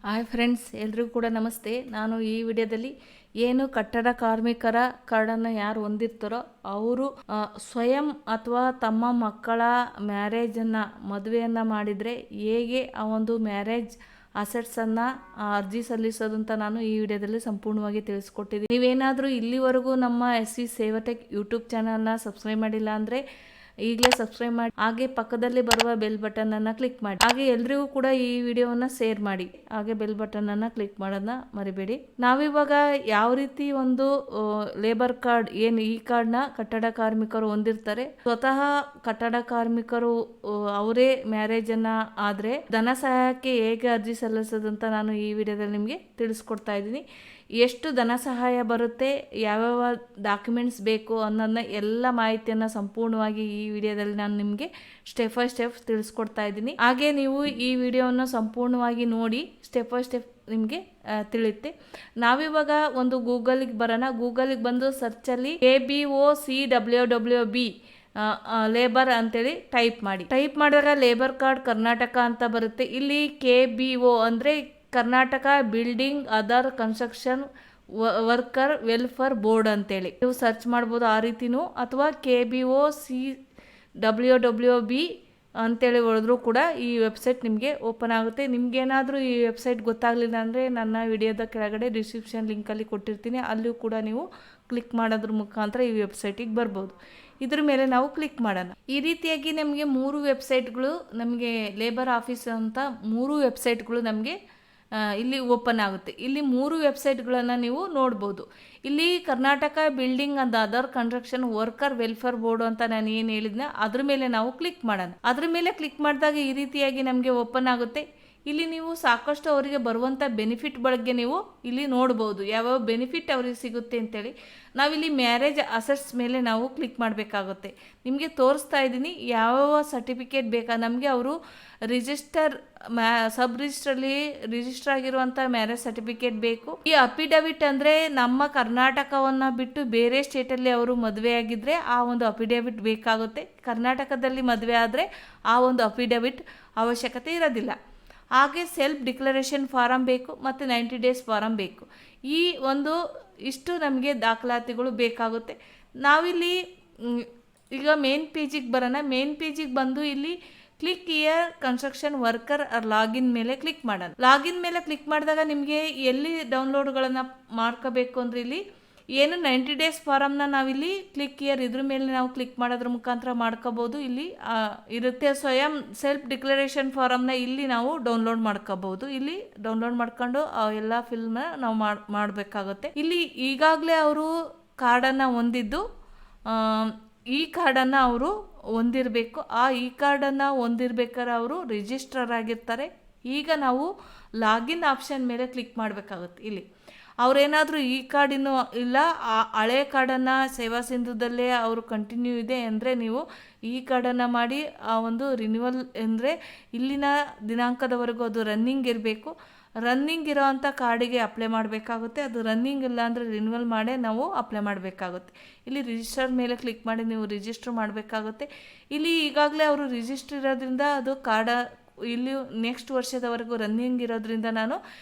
Hi friends, ಎಲ್ರಿಗೂ ಕೂಡ ನಮಸ್ತೆ. ನಾನು ಈ ವಿಡಿಯೋದಲ್ಲಿ ಏನು ಕಟ್ಟಡ ಕಾರ್ಮಿಕರ ಕಾರ್ಡನ್ನು ಯಾರು ಹೊಂದಿರ್ತಾರೋ ಅವರು ಸ್ವಯಂ ಅಥವಾ ತಮ್ಮ ಮಕ್ಕಳ ಮ್ಯಾರೇಜನ್ನು ಮದುವೆಯನ್ನು ಮಾಡಿದರೆ ಹೇಗೆ ಆ ಒಂದು ಮ್ಯಾರೇಜ್ ಅಸೆಟ್ಸನ್ನು ಅರ್ಜಿ ಸಲ್ಲಿಸೋದು ಅಂತ ನಾನು ಈ ವಿಡಿಯೋದಲ್ಲಿ ಸಂಪೂರ್ಣವಾಗಿ ತಿಳಿಸ್ಕೊಟ್ಟಿದ್ದೀನಿ. ನೀವೇನಾದರೂ ಇಲ್ಲಿವರೆಗೂ ನಮ್ಮ SC ಸೇವಟೆಕ್ ಯೂಟ್ಯೂಬ್ ಚಾನಲ್ನ ಸಬ್ಸ್ಕ್ರೈಬ್ ಮಾಡಿಲ್ಲ ಅಂದರೆ ಈಗಲೇ ಸಬ್ಸ್ಕ್ರೈಬ್ ಮಾಡಿ, ಹಾಗೆ ಪಕ್ಕದಲ್ಲಿ ಬರುವ ಬೆಲ್ ಬಟನ್ ಅನ್ನು ಕ್ಲಿಕ್ ಮಾಡಿ, ಹಾಗೆ ಎಲ್ರಿಗೂ ಕೂಡ ಈ ವಿಡಿಯೋವನ್ನ ಶೇರ್ ಮಾಡಿ, ಹಾಗೆ ಬೆಲ್ ಬಟನ್ ಅನ್ನ ಕ್ಲಿಕ್ ಮಾಡೋದನ್ನ ಮರಿಬೇಡಿ. ನಾವಿವಾಗ ಯಾವ ರೀತಿ ಒಂದು ಲೇಬರ್ ಕಾರ್ಡ್ ಏನು ಈ ಕಾರ್ಡ್ನ ಕಟ್ಟಡ ಕಾರ್ಮಿಕರು ಹೊಂದಿರ್ತಾರೆ, ಸ್ವತಃ ಕಟ್ಟಡ ಕಾರ್ಮಿಕರು ಅವರೇ ಮ್ಯಾರೇಜ್ ಅನ್ನ ಆದ್ರೆ ಧನ ಸಹಾಯಕ್ಕೆ ಹೇಗೆ ಅರ್ಜಿ ಸಲ್ಲಿಸೋದಂತ ನಾನು ಈ ವಿಡಿಯೋದಲ್ಲಿ ನಿಮಗೆ ತಿಳಿಸ್ಕೊಡ್ತಾ ಇದ್ದೀನಿ. ಎಷ್ಟು ಧನ ಸಹಾಯ ಬರುತ್ತೆ, ಯಾವ್ಯಾವ ಡಾಕ್ಯುಮೆಂಟ್ಸ್ ಬೇಕು ಅನ್ನೋದನ್ನ ಎಲ್ಲ ಮಾಹಿತಿಯನ್ನು ಸಂಪೂರ್ಣವಾಗಿ ಈ ವಿಡಿಯೋದಲ್ಲಿ ನಾನು ನಿಮಗೆ ಸ್ಟೆಪ್ ಬೈ ಸ್ಟೆಪ್ ತಿಳಿಸ್ಕೊಡ್ತಾ ಇದ್ದೀನಿ. ಹಾಗೆ ನೀವು ಈ ವಿಡಿಯೋವನ್ನು ಸಂಪೂರ್ಣವಾಗಿ ನೋಡಿ ಸ್ಟೆಪ್ ಬೈ ಸ್ಟೆಪ್ ನಿಮಗೆ ತಿಳಿಯುತ್ತೆ. ನಾವಿವಾಗ ಒಂದು ಗೂಗಲ್ಗೆ ಬರೋಣ. ಗೂಗಲ್ಗೆ ಬಂದು ಸರ್ಚಲ್ಲಿ KBOCWWB ಲೇಬರ್ ಅಂತೇಳಿ ಟೈಪ್ ಮಾಡಿ. ಟೈಪ್ ಮಾಡಿದಾಗ ಲೇಬರ್ ಕಾರ್ಡ್ ಕರ್ನಾಟಕ ಅಂತ ಬರುತ್ತೆ. ಇಲ್ಲಿ KBO ಅಂದರೆ Karnataka building other construction worker welfare board ಅಂತೇಳಿ ನೀವು ಸರ್ಚ್ ಮಾಡ್ಬೋದು ಆ ರೀತಿನೂ, ಅಥವಾ KBOCWWB ಅಂತೇಳಿ ಹೊಡೆದ್ರೂ ಕೂಡ ಈ ವೆಬ್ಸೈಟ್ ನಿಮಗೆ ಓಪನ್ ಆಗುತ್ತೆ. ನಿಮ್ಗೇನಾದರೂ ಈ ವೆಬ್ಸೈಟ್ ಗೊತ್ತಾಗಲಿಲ್ಲ ಅಂದರೆ ನನ್ನ ವಿಡಿಯೋದ ಕೆಳಗಡೆ ಡಿಸ್ಕ್ರಿಪ್ಷನ್ ಲಿಂಕಲ್ಲಿ ಕೊಟ್ಟಿರ್ತೀನಿ, ಅಲ್ಲಿಯೂ ಕೂಡ ನೀವು ಕ್ಲಿಕ್ ಮಾಡೋದ್ರ ಮುಖಾಂತರ ಈ ವೆಬ್ಸೈಟಿಗೆ ಬರ್ಬೋದು. ಇದ್ರ ಮೇಲೆ ನಾವು ಕ್ಲಿಕ್ ಮಾಡೋಣ. ಈ ರೀತಿಯಾಗಿ ನಮಗೆ 3 ವೆಬ್ಸೈಟ್ಗಳು, ನಮಗೆ ಲೇಬರ್ ಆಫೀಸ್ ಅಂತ 3 ವೆಬ್ಸೈಟ್ಗಳು ನಮಗೆ ಇಲ್ಲಿ ಓಪನ್ ಆಗುತ್ತೆ. ಇಲ್ಲಿ 3 ವೆಬ್ಸೈಟ್ಗಳನ್ನು ನೀವು ನೋಡ್ಬೋದು. ಇಲ್ಲಿ Karnataka building and other construction worker welfare board ಅಂತ ನಾನು ಏನು ಹೇಳಿದ್ನ ಅದ್ರ ಮೇಲೆ ನಾವು ಕ್ಲಿಕ್ ಮಾಡೋಣ. ಅದ್ರ ಮೇಲೆ ಕ್ಲಿಕ್ ಮಾಡಿದಾಗ ಈ ರೀತಿಯಾಗಿ ನಮಗೆ ಓಪನ್ ಆಗುತ್ತೆ. ಇಲ್ಲಿ ನೀವು ಸಾಕಷ್ಟು ಅವರಿಗೆ ಬರುವಂಥ ಬೆನಿಫಿಟ್ ಬಗ್ಗೆ ನೀವು ಇಲ್ಲಿ ನೋಡ್ಬೋದು, ಯಾವ್ಯಾವ ಬೆನಿಫಿಟ್ ಅವ್ರಿಗೆ ಸಿಗುತ್ತೆ ಅಂತೇಳಿ. ನಾವಿಲ್ಲಿ ಮ್ಯಾರೇಜ್ ಅಸೆಟ್ಸ್ ಮೇಲೆ ನಾವು ಕ್ಲಿಕ್ ಮಾಡಬೇಕಾಗುತ್ತೆ. ನಿಮಗೆ ತೋರಿಸ್ತಾ ಇದ್ದೀನಿ ಯಾವ್ಯಾವ ಸರ್ಟಿಫಿಕೇಟ್ ಬೇಕಾ ನಮಗೆ. ಅವರು ಸಬ್ ರಿಜಿಸ್ಟ್ರಲ್ಲಿ ರಿಜಿಸ್ಟರ್ ಆಗಿರುವಂಥ ಮ್ಯಾರೇಜ್ ಸರ್ಟಿಫಿಕೇಟ್ ಬೇಕು. ಈ ಅಫಿಡವಿಟ್ ಅಂದರೆ ನಮ್ಮ ಕರ್ನಾಟಕವನ್ನು ಬಿಟ್ಟು ಬೇರೆ ಸ್ಟೇಟಲ್ಲಿ ಅವರು ಮದುವೆ ಆಗಿದ್ರೆ ಆ ಒಂದು ಅಫಿಡವಿಟ್ ಬೇಕಾಗುತ್ತೆ. ಕರ್ನಾಟಕದಲ್ಲಿ ಮದುವೆ ಆದರೆ ಆ ಒಂದು ಅಫಿಡವಿಟ್ ಅವಶ್ಯಕತೆ ಇರೋದಿಲ್ಲ. ಹಾಗೆ ಸೆಲ್ಫ್ ಡಿಕ್ಲರೇಷನ್ ಫಾರಮ್ ಬೇಕು ಮತ್ತು 90 ಡೇಸ್ ಫಾರಮ್ ಬೇಕು. ಈ ಒಂದು ಇಷ್ಟು ನಮಗೆ ದಾಖಲಾತಿಗಳು ಬೇಕಾಗುತ್ತೆ. ನಾವಿಲ್ಲಿ ಈಗ ಮೇನ್ ಪೇಜಿಗೆ ಬರೋಣ. ಮೇನ್ ಪೇಜಿಗೆ ಬಂದು ಇಲ್ಲಿ click year construction worker login ಮೇಲೆ ಕ್ಲಿಕ್ ಮಾಡೋಣ. ಲಾಗಿನ್ ಮೇಲೆ ಕ್ಲಿಕ್ ಮಾಡಿದಾಗ ನಿಮಗೆ ಎಲ್ಲಿ ಡೌನ್ಲೋಡ್ಗಳನ್ನು ಮಾಡ್ಕೋಬೇಕು ಅಂದರೆ ಇಲ್ಲಿ ಏನು 90 ಡೇಸ್ ಫಾರಮ್ನ ನಾವಿಲ್ಲಿ ಕ್ಲಿಕ್ ಇಯರ್ ಇದ್ರ ಮೇಲೆ ನಾವು ಕ್ಲಿಕ್ ಮಾಡೋದ್ರ ಮುಖಾಂತರ ಮಾಡ್ಕೋಬೋದು. ಇಲ್ಲಿ ಇರುತ್ತೆ ಸ್ವಯಂ ಸೆಲ್ಫ್ ಡಿಕ್ಲರೇಷನ್ ಫಾರಮ್ನ ಇಲ್ಲಿ ನಾವು ಡೌನ್ಲೋಡ್ ಮಾಡ್ಕೋಬಹುದು. ಇಲ್ಲಿ ಡೌನ್ಲೋಡ್ ಮಾಡ್ಕೊಂಡು ಎಲ್ಲ ಫಿಲ್ಮ್ನ ನಾವು ಮಾಡಬೇಕಾಗುತ್ತೆ. ಇಲ್ಲಿ ಈಗಾಗಲೇ ಅವರು ಕಾರ್ಡನ್ನು ಹೊಂದಿದ್ದು ಈ ಕಾರ್ಡನ್ನು ಅವರು ಹೊಂದಿರಬೇಕು. ಈ ಕಾರ್ಡನ್ನು ಹೊಂದಿರ್ಬೇಕಾದ್ರೆ ಅವರು ರಿಜಿಸ್ಟರ್ ಆಗಿರ್ತಾರೆ. ಈಗ ನಾವು ಲಾಗಿನ್ ಆಪ್ಷನ್ ಮೇಲೆ ಕ್ಲಿಕ್ ಮಾಡಬೇಕಾಗುತ್ತೆ. ಇಲ್ಲಿ ಅವರೇನಾದರೂ ಈ ಕಾರ್ಡ್ ಇನ್ನೂ ಇಲ್ಲ, ಆ ಹಳೆ ಕಾರ್ಡನ್ನು ಸೇವಾ ಸಿಂಧುದಲ್ಲೇ ಅವರು ಕಂಟಿನ್ಯೂ ಇದೆ ಅಂದರೆ ನೀವು ಈ ಕಾರ್ಡನ್ನು ಮಾಡಿ ಆ ಒಂದು ರಿನ್ಯೂವಲ್ ಅಂದರೆ ಇಲ್ಲಿನ ದಿನಾಂಕದವರೆಗೂ ಅದು ರನ್ನಿಂಗ್ ಇರಬೇಕು. ರನ್ನಿಂಗ್ ಇರೋ ಅಂಥ ಕಾರ್ಡಿಗೆ ಅಪ್ಲೈ ಮಾಡಬೇಕಾಗುತ್ತೆ. ಅದು ರನ್ನಿಂಗ್ ಇಲ್ಲ ಅಂದರೆ ರಿನ್ಯೂವಲ್ ಮಾಡೇ ನಾವು ಅಪ್ಲೈ ಮಾಡಬೇಕಾಗುತ್ತೆ. ಇಲ್ಲಿ ರಿಜಿಸ್ಟರ್ ಮೇಲೆ ಕ್ಲಿಕ್ ಮಾಡಿ ನೀವು ರಿಜಿಸ್ಟರ್ ಮಾಡಬೇಕಾಗುತ್ತೆ. ಇಲ್ಲಿ ಈಗಾಗಲೇ ಅವರು ರಿಜಿಸ್ಟರ್ ಇರೋದ್ರಿಂದ ಅದು ಇಲ್ಲಿ ನೆಕ್ಸ್ಟ್ ವರ್ಷದವರೆಗೂ ರನ್ನಿಂಗ್ ಇರೋದ್ರಿಂದ ನಾನು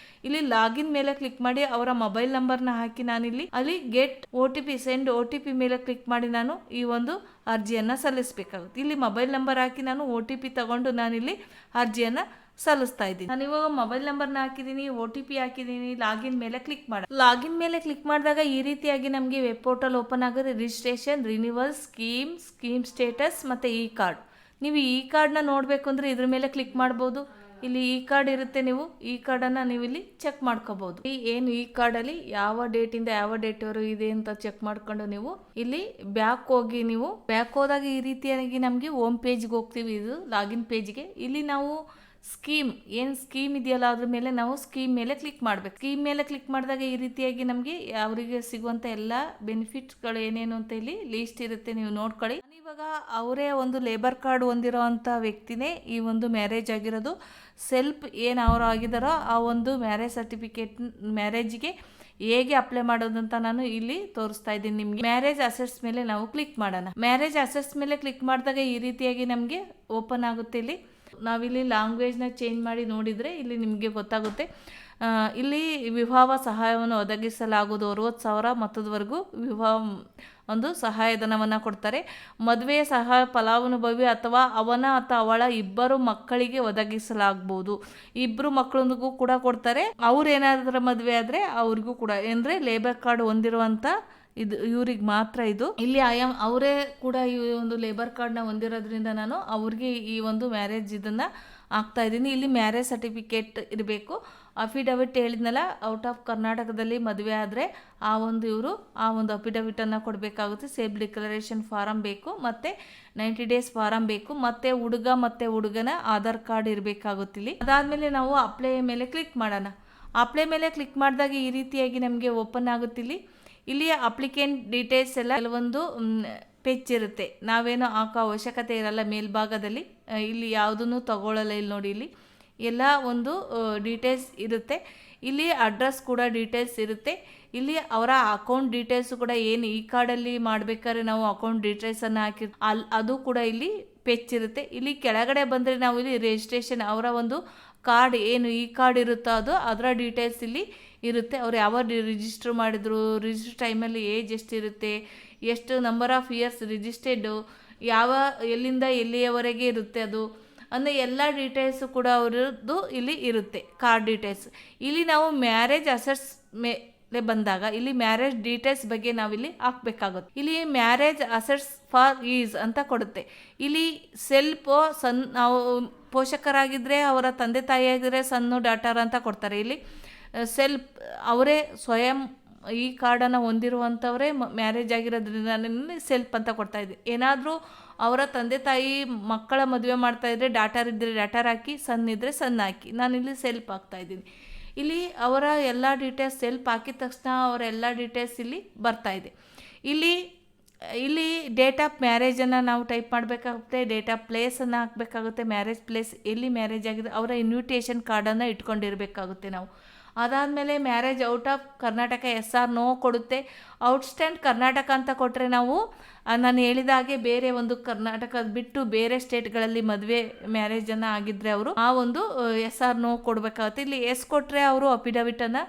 ಇಲ್ಲಿ ಲಾಗಿನ್ ಮೇಲೆ ಕ್ಲಿಕ್ ಮಾಡಿ ಅವರ ಮೊಬೈಲ್ ನಂಬರ್ನ ಹಾಕಿ ನಾನಿಲ್ಲಿ ಅಲ್ಲಿ ಗೆಟ್ OTP ಸೆಂಡ್ OTP ಮೇಲೆ ಕ್ಲಿಕ್ ಮಾಡಿ ನಾನು ಈ ಒಂದು ಅರ್ಜಿಯನ್ನು ಸಲ್ಲಿಸಬೇಕಾಗುತ್ತೆ. ಇಲ್ಲಿ ಮೊಬೈಲ್ ನಂಬರ್ ಹಾಕಿ ನಾನು OTP ತಗೊಂಡು ನಾನಿಲ್ಲಿ ಅರ್ಜಿಯನ್ನು ಸಲ್ಲಿಸ್ತಾ ಇದ್ದೀನಿ. ನಾನು ಇವಾಗ ಮೊಬೈಲ್ ನಂಬರ್ನ ಹಾಕಿದ್ದೀನಿ, OTP ಹಾಕಿದ್ದೀನಿ. ಲಾಗಿನ್ ಮೇಲೆ ಕ್ಲಿಕ್ ಮಾಡಿ. ಲಾಗಿನ್ ಮೇಲೆ ಕ್ಲಿಕ್ ಮಾಡಿದಾಗ ಈ ರೀತಿಯಾಗಿ ನಮಗೆ ವೆಬ್ ಪೋರ್ಟಲ್ ಓಪನ್ ಆಗುತ್ತೆ. ರಿಜಿಸ್ಟ್ರೇಷನ್, ರಿನ್ಯೂವಲ್, ಸ್ಕೀಮ್ ಸ್ಟೇಟಸ್ ಮತ್ತು ಈ ಕಾರ್ಡ್. ನೀವು ಈ ಕಾರ್ಡ್ನ ನೋಡಬೇಕು ಅಂದರೆ ಇದ್ರ ಮೇಲೆ ಕ್ಲಿಕ್ ಮಾಡ್ಬೋದು. ಇಲ್ಲಿ ಈ ಕಾರ್ಡ್ ಇರುತ್ತೆ, ನೀವು ಈ ಕಾರ್ಡನ್ನು ನೀವು ಇಲ್ಲಿ ಚೆಕ್ ಮಾಡ್ಕೋಬಹುದು. ಏನು ಈ ಕಾರ್ಡಲ್ಲಿ ಯಾವ ಡೇಟಿಂದ ಯಾವ ಡೇಟ್ವರೆಗೂ ಇದೆ ಅಂತ ಚೆಕ್ ಮಾಡ್ಕೊಂಡು ನೀವು ಇಲ್ಲಿ ಬ್ಯಾಕ್ ಹೋಗಿ, ನೀವು ಬ್ಯಾಕ್ ಹೋದಾಗ ಈ ರೀತಿಯಾಗಿ ನಮಗೆ ಹೋಮ್ ಪೇಜ್ಗೆ ಹೋಗ್ತೀವಿ, ಇದು ಲಾಗಿನ್ ಪೇಜ್ಗೆ. ಇಲ್ಲಿ ನಾವು ಏನು ಸ್ಕೀಮ್ ಇದೆಯಲ್ಲ ಅದ್ರ ಮೇಲೆ ನಾವು ಸ್ಕೀಮ್ ಮೇಲೆ ಕ್ಲಿಕ್ ಮಾಡಬೇಕು. ಸ್ಕೀಮ್ ಮೇಲೆ ಕ್ಲಿಕ್ ಮಾಡಿದಾಗ ಈ ರೀತಿಯಾಗಿ ನಮಗೆ ಅವರಿಗೆ ಸಿಗುವಂಥ ಎಲ್ಲ ಬೆನಿಫಿಟ್ಸ್ಗಳು ಏನೇನು ಅಂತ ಇಲ್ಲಿ ಲೀಸ್ಟ್ ಇರುತ್ತೆ, ನೀವು ನೋಡ್ಕೊಳ್ಳಿ. ಇವಾಗ ಅವರೇ ಒಂದು ಲೇಬರ್ ಕಾರ್ಡ್ ಹೊಂದಿರೋ ಅಂಥ ವ್ಯಕ್ತಿನೇ ಈ ಒಂದು ಮ್ಯಾರೇಜ್ ಆಗಿರೋದು. ಸೆಲ್ಫ್ ಏನು ಅವರು ಆಗಿದಾರೋ ಆ ಒಂದು ಮ್ಯಾರೇಜ್ ಸರ್ಟಿಫಿಕೇಟ್ ಮ್ಯಾರೇಜ್ಗೆ ಹೇಗೆ ಅಪ್ಲೈ ಮಾಡೋದು ಅಂತ ನಾನು ಇಲ್ಲಿ ತೋರಿಸ್ತಾ ಇದ್ದೀನಿ ನಿಮಗೆ. ಮ್ಯಾರೇಜ್ ಅಸೆಟ್ಸ್ ಮೇಲೆ ನಾವು ಕ್ಲಿಕ್ ಮಾಡೋಣ. ಮ್ಯಾರೇಜ್ ಅಸೆಟ್ಸ್ ಮೇಲೆ ಕ್ಲಿಕ್ ಮಾಡಿದಾಗ ಈ ರೀತಿಯಾಗಿ ನಮಗೆ ಓಪನ್ ಆಗುತ್ತೆ. ಇಲ್ಲಿ ನಾವಿಲ್ಲಿ ಲ್ಯಾಂಗ್ವೇಜ್ನ ಚೇಂಜ್ ಮಾಡಿ ನೋಡಿದರೆ ಇಲ್ಲಿ ನಿಮಗೆ ಗೊತ್ತಾಗುತ್ತೆ. ಇಲ್ಲಿ ವಿವಾಹ ಸಹಾಯವನ್ನು ಒದಗಿಸಲಾಗುವುದು 60,000 ಮೊತ್ತದವರೆಗೂ ವಿವಾಹ ಒಂದು ಸಹಾಯಧನವನ್ನು ಕೊಡ್ತಾರೆ. ಮದುವೆಯ ಸಹಾಯ ಫಲಾನುಭವಿ ಅಥವಾ ಅವನ ಅಥವಾ ಅವಳ ಇಬ್ಬರು ಮಕ್ಕಳಿಗೆ ಒದಗಿಸಲಾಗ್ಬೋದು. ಇಬ್ಬರು ಮಕ್ಕಳಿಗೂ ಕೂಡ ಕೊಡ್ತಾರೆ. ಅವ್ರು ಏನಾದರೂ ಮದುವೆ ಆದರೆ ಅವ್ರಿಗೂ ಕೂಡ, ಅಂದರೆ ಲೇಬರ್ ಕಾರ್ಡ್ ಹೊಂದಿರುವಂಥ ಇದು ಇವ್ರಿಗೆ ಮಾತ್ರ ಇದು. ಇಲ್ಲಿ ಅವರೇ ಕೂಡ ಈ ಒಂದು ಲೇಬರ್ ಕಾರ್ಡ್ನ ಹೊಂದಿರೋದ್ರಿಂದ ನಾನು ಅವ್ರಿಗೆ ಈ ಒಂದು ಮ್ಯಾರೇಜ್ ಇದನ್ನು ಆಗ್ತಾ ಇದ್ದೀನಿ. ಇಲ್ಲಿ ಮ್ಯಾರೇಜ್ ಸರ್ಟಿಫಿಕೇಟ್ ಇರಬೇಕು. ಅಫಿಡವಿಟ್ ಹೇಳಿದ್ನಲ್ಲ, ಔಟ್ ಆಫ್ ಕರ್ನಾಟಕದಲ್ಲಿ ಮದುವೆ ಆದರೆ ಇವರು ಆ ಒಂದು ಅಫಿಡವಿಟನ್ನು ಕೊಡಬೇಕಾಗುತ್ತೆ. ಸೇಲ್ಫ್ ಡಿಕ್ಲರೇಷನ್ ಫಾರಮ್ ಬೇಕು, ಮತ್ತು 90 ಡೇಸ್ ಫಾರಮ್ ಬೇಕು, ಮತ್ತು ಹುಡುಗ ಮತ್ತು ಹುಡುಗನ ಆಧಾರ್ ಕಾರ್ಡ್ ಇರಬೇಕಾಗುತ್ತೆ ಇಲ್ಲಿ. ಅದಾದಮೇಲೆ ನಾವು ಅಪ್ಲೈ ಮೇಲೆ ಕ್ಲಿಕ್ ಮಾಡೋಣ. ಅಪ್ಲೈ ಮೇಲೆ ಕ್ಲಿಕ್ ಮಾಡಿದಾಗ ಈ ರೀತಿಯಾಗಿ ನಮಗೆ ಓಪನ್ ಆಗುತ್ತಿಲ್ಲಿ. ಇಲ್ಲಿ ಅಪ್ಲಿಕೆಂಟ್ ಡೀಟೇಲ್ಸ್ ಎಲ್ಲ ಕೆಲವೊಂದು ಪೇಜ್ ಇರುತ್ತೆ, ನಾವೇನೋ ಹಾಕೋ ಅವಶ್ಯಕತೆ ಇರಲ್ಲ. ಮೇಲ್ಭಾಗದಲ್ಲಿ ಇಲ್ಲಿ ಯಾವುದನ್ನು ತಗೊಳ್ಳಲ್ಲ. ಇಲ್ಲಿ ನೋಡಿ, ಇಲ್ಲಿ ಎಲ್ಲ ಒಂದು ಡೀಟೇಲ್ಸ್ ಇರುತ್ತೆ. ಇಲ್ಲಿ ಅಡ್ರೆಸ್ ಕೂಡ ಡೀಟೇಲ್ಸ್ ಇರುತ್ತೆ. ಇಲ್ಲಿ ಅವರ ಅಕೌಂಟ್ ಡೀಟೇಲ್ಸ್ ಕೂಡ ಏನು ಈ ಕಾರ್ಡಲ್ಲಿ ಮಾಡಬೇಕಾದ್ರೆ ನಾವು ಅಕೌಂಟ್ ಡೀಟೇಲ್ಸನ್ನು ಅದು ಕೂಡ ಇಲ್ಲಿ ಪೇಜ್ ಇರುತ್ತೆ. ಇಲ್ಲಿ ಕೆಳಗಡೆ ಬಂದರೆ ನಾವು ಇಲ್ಲಿ ರಿಜಿಸ್ಟ್ರೇಷನ್ ಅವರ ಒಂದು ಕಾರ್ಡ್ ಏನು ಈ ಕಾರ್ಡ್ ಇರುತ್ತೋ ಅದರ ಡೀಟೇಲ್ಸ್ ಇಲ್ಲಿ ಇರುತ್ತೆ. ಅವ್ರು ಯಾವ ರಿಜಿಸ್ಟರ್ ಮಾಡಿದ್ರು, ರಿಜಿಸ್ಟರ್ ಟೈಮಲ್ಲಿ ಏಜ್ ಎಷ್ಟಿರುತ್ತೆ, ಎಷ್ಟು ನಂಬರ್ ಆಫ್ ಇಯರ್ಸ್ ರಿಜಿಸ್ಟರ್ಡು, ಎಲ್ಲಿಂದ ಎಲ್ಲಿಯವರೆಗೆ ಇರುತ್ತೆ ಅದು ಅಂದರೆ ಎಲ್ಲ ಡೀಟೇಲ್ಸು ಕೂಡ ಅವರದ್ದು ಇಲ್ಲಿ ಇರುತ್ತೆ, ಕಾರ್ಡ್ ಡೀಟೇಲ್ಸ್. ಇಲ್ಲಿ ನಾವು ಮ್ಯಾರೇಜ್ ಅಸೆಟ್ಸ್ ಮೇಲೆ ಬಂದಾಗ ಇಲ್ಲಿ ಮ್ಯಾರೇಜ್ ಡೀಟೇಲ್ಸ್ ಬಗ್ಗೆ ನಾವಿಲ್ಲಿ ಹಾಕಬೇಕಾಗುತ್ತೆ. ಇಲ್ಲಿ ಮ್ಯಾರೇಜ್ ಅಸೆಟ್ಸ್ ಫಾರ್ ಈಸ್ ಅಂತ ಕೊಡುತ್ತೆ. ಇಲ್ಲಿ ಸೆಲ್ಫ್ ನಾವು ಪೋಷಕರಾಗಿದ್ದರೆ ಅವರ ತಂದೆ ತಾಯಿಯಾಗಿದ್ದರೆ ಸನ್ನು ಡಾಟರ್ ಅಂತ ಕೊಡ್ತಾರೆ. ಇಲ್ಲಿ ಸೆಲ್ಫ್ ಅವರೇ ಸ್ವಯಂ ಈ ಕಾರ್ಡನ್ನು ಹೊಂದಿರುವಂಥವರೇ ಮ್ಯಾರೇಜ್ ಆಗಿರೋದ್ರಿಂದ ನಾನು ಸೆಲ್ಫ್ ಅಂತ ಕೊಡ್ತಾಯಿದ್ದೆ. ಏನಾದರೂ ಅವರ ತಂದೆ ತಾಯಿ ಮಕ್ಕಳ ಮದುವೆ ಮಾಡ್ತಾಯಿದ್ರೆ ಡಾಟರ್ ಇದ್ದರೆ ಡಾಟರ್ ಹಾಕಿ, ಸನ್ ಇದ್ದರೆ ಸನ್ ಹಾಕಿ. ನಾನಿಲ್ಲಿ ಸೆಲ್ಫ್ ಹಾಕ್ತಾಯಿದ್ದೀನಿ. ಇಲ್ಲಿ ಅವರ ಎಲ್ಲ ಡೀಟೇಲ್ಸ್ ಸೆಲ್ಫ್ ಹಾಕಿದ ತಕ್ಷಣ ಅವರ ಎಲ್ಲ ಡೀಟೇಲ್ಸ್ ಇಲ್ಲಿ ಬರ್ತಾಯಿದೆ. ಇಲ್ಲಿ ಡೇಟ್ ಆಫ್ ಮ್ಯಾರೇಜನ್ನು ನಾವು ಟೈಪ್ ಮಾಡಬೇಕಾಗುತ್ತೆ, ಡೇಟ್ ಆಫ್ ಪ್ಲೇಸನ್ನು ಹಾಕಬೇಕಾಗುತ್ತೆ, ಮ್ಯಾರೇಜ್ ಪ್ಲೇಸ್ ಎಲ್ಲಿ ಮ್ಯಾರೇಜ್ ಆಗಿದೆ, ಅವರ ಇನ್ವಿಟೇಷನ್ ಕಾರ್ಡನ್ನು ಇಟ್ಕೊಂಡಿರಬೇಕಾಗುತ್ತೆ ನಾವು. ಅದಾದಮೇಲೆ marriage out of Karnataka no ಕೊಡುತ್ತೆ. ಔಟ್ಸ್ಟ್ಯಾಂಡ್ ಕರ್ನಾಟಕ ಅಂತ ಕೊಟ್ಟರೆ ನಾವು ನಾನು ಹೇಳಿದ ಹಾಗೆ ಬೇರೆ ಒಂದು ಕರ್ನಾಟಕ ಬಿಟ್ಟು ಬೇರೆ ಸ್ಟೇಟ್ಗಳಲ್ಲಿ ಮದುವೆ ಮ್ಯಾರೇಜನ್ನು ಆಗಿದ್ದರೆ ಅವರು ಆ ಒಂದು ನೋ ಕೊಡಬೇಕಾಗುತ್ತೆ. ಇಲ್ಲಿ ಕೊಟ್ಟರೆ ಅವರು ಅಫಿಡವಿಟನ್ನು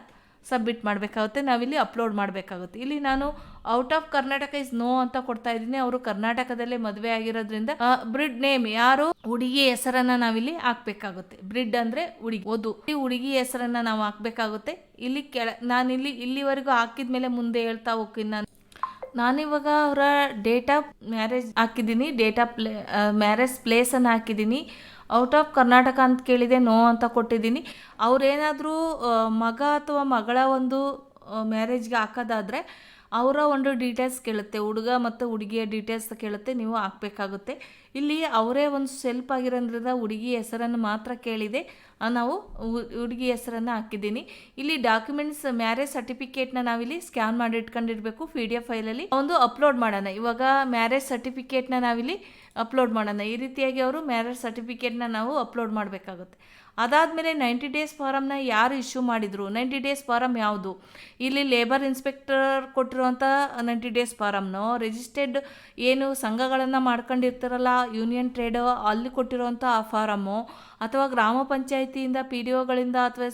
ಸಬ್ಮಿಟ್ ಮಾಡಬೇಕಾಗುತ್ತೆ, ನಾವಿಲ್ಲಿ ಅಪ್ಲೋಡ್ ಮಾಡಬೇಕಾಗುತ್ತೆ. ಇಲ್ಲಿ ನಾನು ಔಟ್ ಆಫ್ ಕರ್ನಾಟಕ ನೋ ಅಂತ ಕೊಡ್ತಾ ಇದ್ದೀನಿ. ಅವರು ಕರ್ನಾಟಕದಲ್ಲೇ ಮದುವೆ ಆಗಿರೋದ್ರಿಂದ ಬ್ರಿಡ್ ನೇಮ್ ಯಾರು ಹುಡುಗಿ ಹೆಸರನ್ನ ನಾವಿಲ್ಲಿ ಹಾಕ್ಬೇಕಾಗುತ್ತೆ. ಬ್ರಿಡ್ ಅಂದರೆ ಹುಡುಗಿ, ಈ ಹುಡುಗಿ ಹೆಸರನ್ನ ನಾವು ಹಾಕ್ಬೇಕಾಗುತ್ತೆ. ಇಲ್ಲಿ ನಾನಿಲ್ಲಿ ಇಲ್ಲಿವರೆಗೂ ಹಾಕಿದ್ಮೇಲೆ ಮುಂದೆ ಹೇಳ್ತಾ ಹೋಗ್ತೀನಿ. ನಾನಿವಾಗ ಅವರ ಡೇಟ್ ಆಫ್ ಮ್ಯಾರೇಜ್ ಹಾಕಿದ್ದೀನಿ, ಡೇಟ್ ಆಫ್ ಮ್ಯಾರೇಜ್ ಪ್ಲೇಸನ್ನು ಹಾಕಿದ್ದೀನಿ. ಔಟ್ ಆಫ್ ಕರ್ನಾಟಕ ಅಂತ ಕೇಳಿದೆ, ನೋ ಅಂತ ಕೊಟ್ಟಿದ್ದೀನಿ. ಅವರೇನಾದರೂ ಮಗ ಅಥವಾ ಮಗಳ ಒಂದು ಮ್ಯಾರೇಜ್ಗೆ ಹಾಕೋದಾದರೆ ಅವರ ಒಂದು ಡೀಟೇಲ್ಸ್ ಕೇಳುತ್ತೆ, ಹುಡುಗ ಮತ್ತು ಹುಡುಗಿಯ ಡೀಟೇಲ್ಸ್ ಕೇಳುತ್ತೆ, ನೀವು ಹಾಕಬೇಕಾಗುತ್ತೆ. ಇಲ್ಲಿ ಅವರೇ ಒಂದು ಸೆಲ್ಫ್ ಆಗಿರೋದ್ರಿಂದ ಹುಡುಗಿ ಹೆಸರನ್ನು ಮಾತ್ರ ಕೇಳಿದೆ, ನಾವು ಹುಡುಗಿ ಹೆಸರನ್ನು ಹಾಕಿದ್ದೀನಿ. ಇಲ್ಲಿ ಡಾಕ್ಯುಮೆಂಟ್ಸ್ ಮ್ಯಾರೇಜ್ ಸರ್ಟಿಫಿಕೇಟ್ನ ನಾವಿಲ್ಲಿ ಸ್ಕ್ಯಾನ್ ಮಾಡಿ ಇಟ್ಕೊಂಡಿರಬೇಕು. PDF ಫೈಲಲ್ಲಿ ಒಂದು ಅಪ್ಲೋಡ್ ಮಾಡೋಣ. ಇವಾಗ ಮ್ಯಾರೇಜ್ ಸರ್ಟಿಫಿಕೇಟ್ನ ನಾವಿಲ್ಲಿ ಅಪ್ಲೋಡ್ ಮಾಡೋಣ. ಈ ರೀತಿಯಾಗಿ ಅವರು ಮ್ಯಾರೇಜ್ ಸರ್ಟಿಫಿಕೇಟ್ನ ನಾವು ಅಪ್ಲೋಡ್ ಮಾಡಬೇಕಾಗುತ್ತೆ. ಅದಾದಮೇಲೆ 90 ಡೇಸ್ ಫಾರಮ್ನ ಯಾರು ಇಶ್ಯೂ ಮಾಡಿದರು, 90 ಡೇಸ್ ಫಾರಮ್ ಯಾವುದು, ಇಲ್ಲಿ ಲೇಬರ್ ಇನ್ಸ್ಪೆಕ್ಟರ್ ಕೊಟ್ಟಿರುವಂಥ 90 ಡೇಸ್ ಫಾರಮ್ನೋ, ರಿಜಿಸ್ಟರ್ಡ್ ಏನು ಸಂಘಗಳನ್ನು ಮಾಡ್ಕೊಂಡಿರ್ತಾರಲ್ಲ ಯೂನಿಯನ್ ಟ್ರೇಡ್ ಅಲ್ಲಿ ಕೊಟ್ಟಿರುವಂಥ ಆ ಫಾರಮ್ಮು, ಅಥವಾ ಗ್ರಾಮ ಪಂಚಾಯಿತಿಯಿಂದ PDOಗಳಿಂದ ಅಥವಾ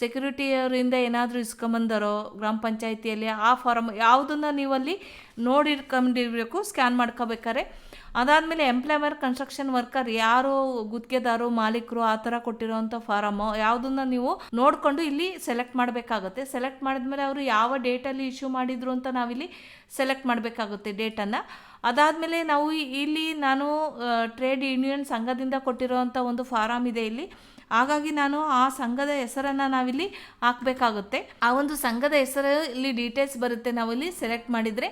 ಸೆಕ್ಯೂರಿಟಿಯವರಿಂದ ಏನಾದರೂ ಇಸ್ಕೊಂಬಂದಾರೋ ಗ್ರಾಮ ಪಂಚಾಯಿತಿಯಲ್ಲಿ ಆ ಫಾರಮ್ ಯಾವುದನ್ನು ನೀವಲ್ಲಿ ನೋಡಿರ್ಕೊಂಡಿರಬೇಕು ಸ್ಕ್ಯಾನ್ ಮಾಡ್ಕೋಬೇಕಾರೆ. ಅದಾದಮೇಲೆ ಎಂಪ್ಲಾಯ್ಮೆಂಟ್ ಕನ್ಸ್ಟ್ರಕ್ಷನ್ ವರ್ಕರ್ ಯಾರು ಗುತ್ತಿಗೆದಾರು ಮಾಲೀಕರು ಆ ಥರ ಕೊಟ್ಟಿರೋವಂಥ ಫಾರಮು ಯಾವುದನ್ನು ನೀವು ನೋಡಿಕೊಂಡು ಇಲ್ಲಿ ಸೆಲೆಕ್ಟ್ ಮಾಡಬೇಕಾಗುತ್ತೆ. ಸೆಲೆಕ್ಟ್ ಮಾಡಿದ್ಮೇಲೆ ಅವರು ಯಾವ ಡೇಟಲ್ಲಿ ಇಶ್ಯೂ ಮಾಡಿದರು ಅಂತ ನಾವಿಲ್ಲಿ ಸೆಲೆಕ್ಟ್ ಮಾಡಬೇಕಾಗುತ್ತೆ ಡೇಟನ್ನು. ಅದಾದಮೇಲೆ ನಾವು ಇಲ್ಲಿ ನಾನು ಟ್ರೇಡ್ ಯೂನಿಯನ್ ಸಂಘದಿಂದ ಕೊಟ್ಟಿರೋವಂಥ ಒಂದು ಫಾರಮ್ ಇದೆ ಇಲ್ಲಿ. ಹಾಗಾಗಿ ನಾನು ಆ ಸಂಘದ ಹೆಸರನ್ನು ನಾವಿಲ್ಲಿ ಹಾಕಬೇಕಾಗುತ್ತೆ. ಆ ಒಂದು ಸಂಘದ ಹೆಸರು ಇಲ್ಲಿ ಡೀಟೇಲ್ಸ್ ಬರುತ್ತೆ ನಾವಿಲ್ಲಿ ಸೆಲೆಕ್ಟ್ ಮಾಡಿದರೆ.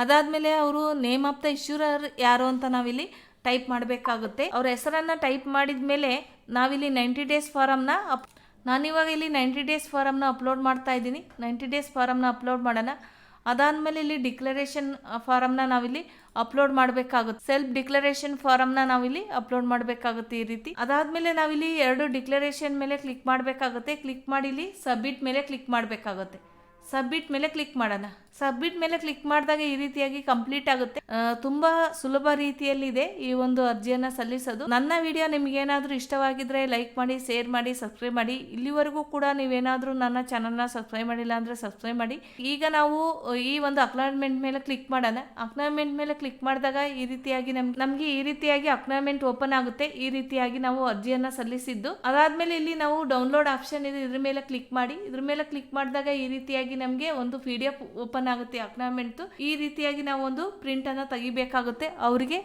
ಅದಾದಮೇಲೆ ಅವರು ನೇಮ್ ಆಫ್ ದ ಇಶ್ಯೂರರ್ ಯಾರು ಅಂತ ನಾವಿಲ್ಲಿ ಟೈಪ್ ಮಾಡಬೇಕಾಗುತ್ತೆ. ಅವ್ರ ಹೆಸರನ್ನು ಟೈಪ್ ಮಾಡಿದ ಮೇಲೆ ನಾವಿಲ್ಲಿ 90 ಡೇಸ್ ಫಾರಮ್ನ ನಾನಿವಾಗ ಇಲ್ಲಿ 90 ಡೇಸ್ ಫಾರಮ್ನ ಅಪ್ಲೋಡ್ ಮಾಡ್ತಾ ಇದ್ದೀನಿ. 90 ಡೇಸ್ ಫಾರಮ್ನ ಅಪ್ಲೋಡ್ ಮಾಡೋಣ. ಅದಾದಮೇಲೆ ಇಲ್ಲಿ ಡಿಕ್ಲರೇಷನ್ ಫಾರಮ್ನ ನಾವಿಲ್ಲಿ ಅಪ್ಲೋಡ್ ಮಾಡಬೇಕಾಗುತ್ತೆ. ಸೆಲ್ಫ್ ಡಿಕ್ಲರೇಷನ್ ಫಾರಮ್ನ ನಾವಿಲ್ಲಿ ಅಪ್ಲೋಡ್ ಮಾಡಬೇಕಾಗುತ್ತೆ ಈ ರೀತಿ. ಅದಾದಮೇಲೆ ನಾವಿಲ್ಲಿ 2 ಡಿಕ್ಲರೇಷನ್ ಮೇಲೆ ಕ್ಲಿಕ್ ಮಾಡಬೇಕಾಗುತ್ತೆ. ಕ್ಲಿಕ್ ಮಾಡಿ ಇಲ್ಲಿ ಸಬ್ಮಿಟ್ ಮೇಲೆ ಕ್ಲಿಕ್ ಮಾಡಬೇಕಾಗುತ್ತೆ. ಸಬ್ಮಿಟ್ ಮೇಲೆ ಕ್ಲಿಕ್ ಮಾಡೋಣ. ಸಬ್ಮಿಟ್ ಮೇಲೆ ಕ್ಲಿಕ್ ಮಾಡಿದಾಗ ಈ ರೀತಿಯಾಗಿ ಕಂಪ್ಲೀಟ್ ಆಗುತ್ತೆ. ತುಂಬಾ ಸುಲಭ ರೀತಿಯಲ್ಲಿದೆ ಈ ಒಂದು ಅರ್ಜಿಯನ್ನ ಸಲ್ಲಿಸೋದು. ನನ್ನ ವಿಡಿಯೋ ನಿಮ್ಗೆ ಏನಾದ್ರೂ ಇಷ್ಟವಾಗಿದ್ರೆ ಲೈಕ್ ಮಾಡಿ, ಶೇರ್ ಮಾಡಿ, ಸಬ್ಸ್ಕ್ರೈಬ್ ಮಾಡಿ. ಇಲ್ಲಿವರೆಗೂ ಕೂಡ ನೀವೇನಾದ್ರೂ ನನ್ನ ಚಾನಲ್ನ ಸಬ್ಸ್ಕ್ರೈಬ್ ಮಾಡಿಲ್ಲ ಅಂದ್ರೆ ಸಬ್ಸ್ಕ್ರೈಬ್ ಮಾಡಿ. ಈಗ ನಾವು ಈ ಒಂದು ಅಕ್ನಾಲೆಜ್ಮೆಂಟ್ ಮೇಲೆ ಕ್ಲಿಕ್ ಮಾಡೋಣ. ಅಕ್ನಾಲೆಜ್ಮೆಂಟ್ ಮೇಲೆ ಕ್ಲಿಕ್ ಮಾಡಿದಾಗ ಈ ರೀತಿಯಾಗಿ ನಮ್ಗೆ ಈ ರೀತಿಯಾಗಿ ಅಕ್ನಾಲೆಜ್ಮೆಂಟ್ ಓಪನ್ ಆಗುತ್ತೆ. ಈ ರೀತಿಯಾಗಿ ನಾವು ಅರ್ಜಿಯನ್ನ ಸಲ್ಲಿಸಿದ್ದು ಅದಾದ್ಮೇಲೆ ಇಲ್ಲಿ ನಾವು ಡೌನ್ಲೋಡ್ ಆಪ್ಷನ್ ಇದೆ, ಇದ್ರ ಮೇಲೆ ಕ್ಲಿಕ್ ಮಾಡಿ. ಇದ್ರ ಮೇಲೆ ಕ್ಲಿಕ್ ಮಾಡಿದಾಗ ಈ ರೀತಿಯಾಗಿ ನಮಗೆ ಒಂದು PDF ಓಪನ್ ಆಗುತ್ತೆ ಅಕ್ನಾಲೆಜ್ಮೆಂಟ್. ಈ ರೀತಿಯಾಗಿ ನಾವು ಒಂದು ಪ್ರಿಂಟ್ ಅನ್ನ ತೆಗಿಬೇಕಾಗುತ್ತೆ. ಅವರಿಗೆ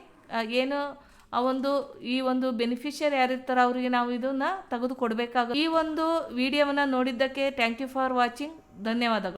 ಏನು ಈ ಒಂದು ಬೆನಿಫಿಷಿಯರ್ ಯಾರಿರ್ತಾರೋ ಅವರಿಗೆ ನಾವು ಇದನ್ನ ತೆಗೆದು ಕೊಡಬೇಕಾಗುತ್ತೆ. ಈ ಒಂದು ವಿಡಿಯೋವನ್ನ ನೋಡಿದ್ದಕ್ಕೆ ಥ್ಯಾಂಕ್ ಯು ಫಾರ್ ವಾಚಿಂಗ್. ಧನ್ಯವಾದಗಳು.